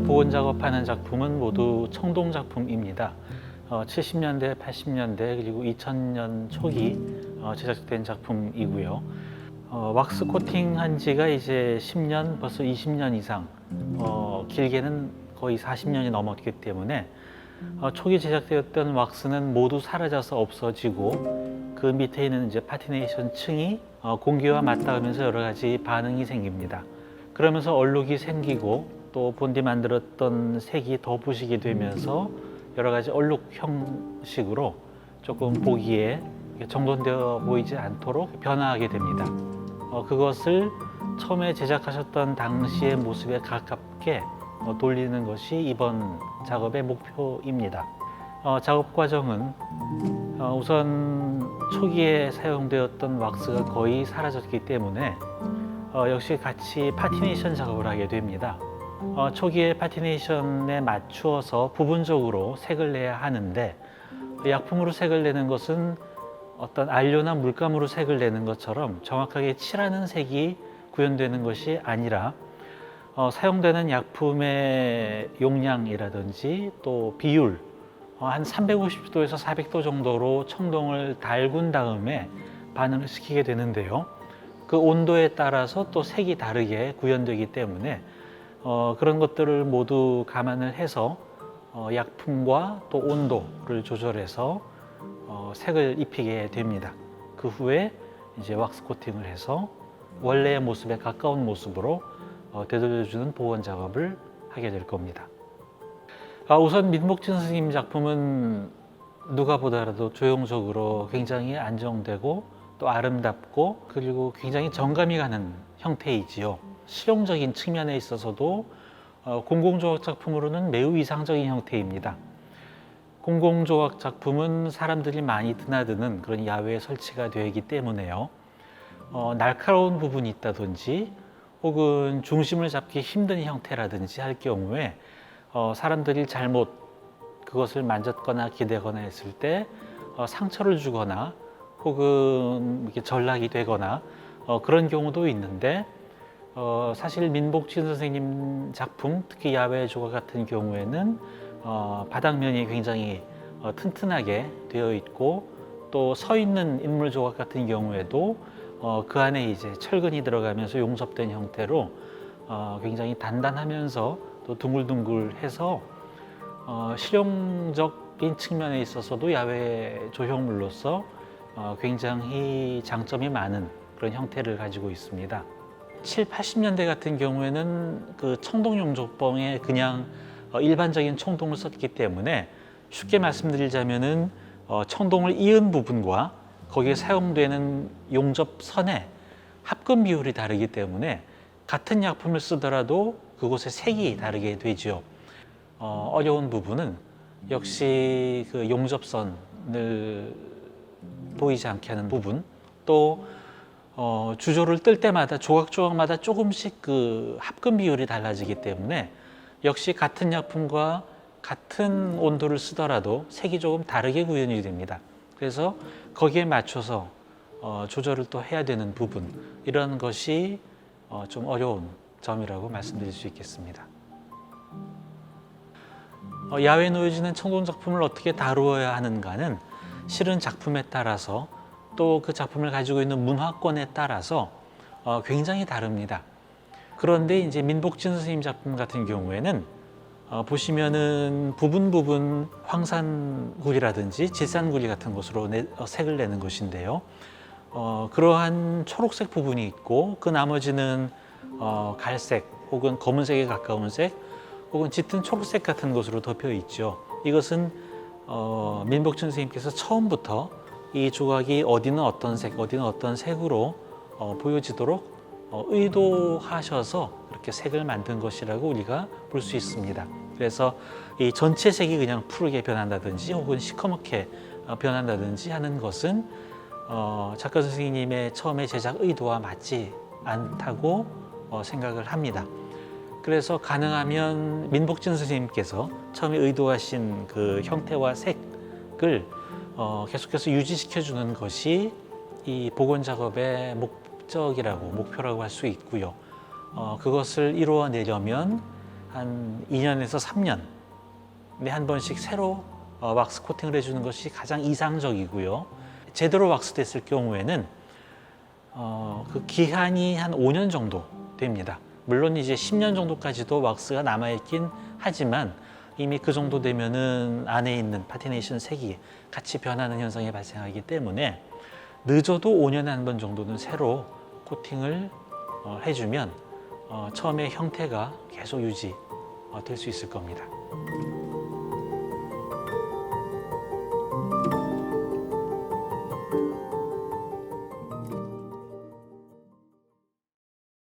복원 작업하는 작품은 모두 청동 작품입니다. 70년대, 80년대 그리고 2000년 초기 제작된 작품이고요. 왁스 코팅한 지가 이제 10년, 벌써 20년 이상, 길게는 거의 40년이 넘었기 때문에 초기 제작되었던 왁스는 모두 사라져서 없어지고 그 밑에 있는 이제 파티네이션 층이 공기와 맞닿으면서 여러 가지 반응이 생깁니다. 그러면서 얼룩이 생기고 또 본디 만들었던 색이 더 부식이 되면서 여러 가지 얼룩 형식으로 조금 보기에 정돈되어 보이지 않도록 변화하게 됩니다. 그것을 처음에 제작하셨던 당시의 모습에 가깝게 돌리는 것이 이번 작업의 목표입니다. 작업 과정은 우선 초기에 사용되었던 왁스가 거의 사라졌기 때문에 역시 같이 파티네이션 작업을 하게 됩니다. 초기에 파티네이션에 맞추어서 부분적으로 색을 내야 하는데 약품으로 색을 내는 것은 어떤 안료나 물감으로 색을 내는 것처럼 정확하게 칠하는 색이 구현되는 것이 아니라 사용되는 약품의 용량이라든지 또 비율 한 350도에서 400도 정도로 청동을 달군 다음에 반응을 시키게 되는데요. 그 온도에 따라서 또 색이 다르게 구현되기 때문에 그런 것들을 모두 감안을 해서 약품과 또 온도를 조절해서 색을 입히게 됩니다. 그 후에 이제 왁스 코팅을 해서 원래의 모습에 가까운 모습으로 되돌려주는 복원 작업을 하게 될 겁니다. 우선 민복진 선생님 작품은 누가 보더라도 조형적으로 굉장히 안정되고 또 아름답고 그리고 굉장히 정감이 가는 형태이지요. 실용적인 측면에 있어서도 공공조각 작품으로는 매우 이상적인 형태입니다. 공공조각 작품은 사람들이 많이 드나드는 그런 야외에 설치가 되어 있기 때문에요. 날카로운 부분이 있다든지 혹은 중심을 잡기 힘든 형태라든지 할 경우에 사람들이 잘못 그것을 만졌거나 기대거나 했을 때 상처를 주거나 혹은 이렇게 전락이 되거나 그런 경우도 있는데 사실 민복진 선생님 작품, 특히 야외 조각 같은 경우에는 바닥면이 굉장히 튼튼하게 되어 있고 또 서 있는 인물 조각 같은 경우에도 그 안에 이제 철근이 들어가면서 용접된 형태로 굉장히 단단하면서 또 둥글둥글해서 실용적인 측면에 있어서도 야외 조형물로서 굉장히 장점이 많은 그런 형태를 가지고 있습니다. 7, 80년대 같은 경우에는 그 청동 용접봉에 그냥 일반적인 청동을 썼기 때문에 쉽게 말씀드리자면은 청동을 이은 부분과 거기에 사용되는 용접선의 합금 비율이 다르기 때문에 같은 약품을 쓰더라도 그곳의 색이 다르게 되죠. 어려운 부분은 역시 그 용접선을 보이지 않게 하는 부분, 또 주조를 뜰 때마다 조각마다 조금씩 그 합금 비율이 달라지기 때문에 역시 같은 약품과 같은 온도를 쓰더라도 색이 조금 다르게 구현이 됩니다. 그래서 거기에 맞춰서 조절을 또 해야 되는 부분, 이런 것이 좀 어려운 점이라고 말씀드릴 수 있겠습니다. 야외에 놓여지는 청동 작품을 어떻게 다루어야 하는가는 실은 작품에 따라서 또 그 작품을 가지고 있는 문화권에 따라서 굉장히 다릅니다. 그런데 이제 민복진 선생님 작품 같은 경우에는 보시면은 부분 황산구리라든지 질산구리 같은 것으로 색을 내는 것인데요. 그러한 초록색 부분이 있고 그 나머지는 갈색 혹은 검은색에 가까운 색 혹은 짙은 초록색 같은 것으로 덮여 있죠. 이것은 민복진 선생님께서 처음부터 이 조각이 어디는 어떤 색, 어디는 어떤 색으로 보여지도록 의도하셔서 그렇게 색을 만든 것이라고 우리가 볼 수 있습니다. 그래서 이 전체 색이 그냥 푸르게 변한다든지 혹은 시커멓게 변한다든지 하는 것은 작가 선생님의 처음에 제작 의도와 맞지 않다고 생각을 합니다. 그래서 가능하면 민복진 선생님께서 처음에 의도하신 그 형태와 색을 계속해서 유지시켜 주는 것이 이 복원 작업의 목표라고 할 수 있고요. 그것을 이루어내려면 한 2년에서 3년에 한 번씩 새로 왁스 코팅을 해주는 것이 가장 이상적이고요. 제대로 왁스됐을 경우에는 그 기한이 한 5년 정도 됩니다. 물론 이제 10년 정도까지도 왁스가 남아있긴 하지만 이미 그 정도 되면은 안에 있는 파티네이션 색이 같이 변하는 현상이 발생하기 때문에 늦어도 5년에 한 번 정도는 새로 코팅을 해주면 처음에 형태가 계속 유지될 수 있을 겁니다.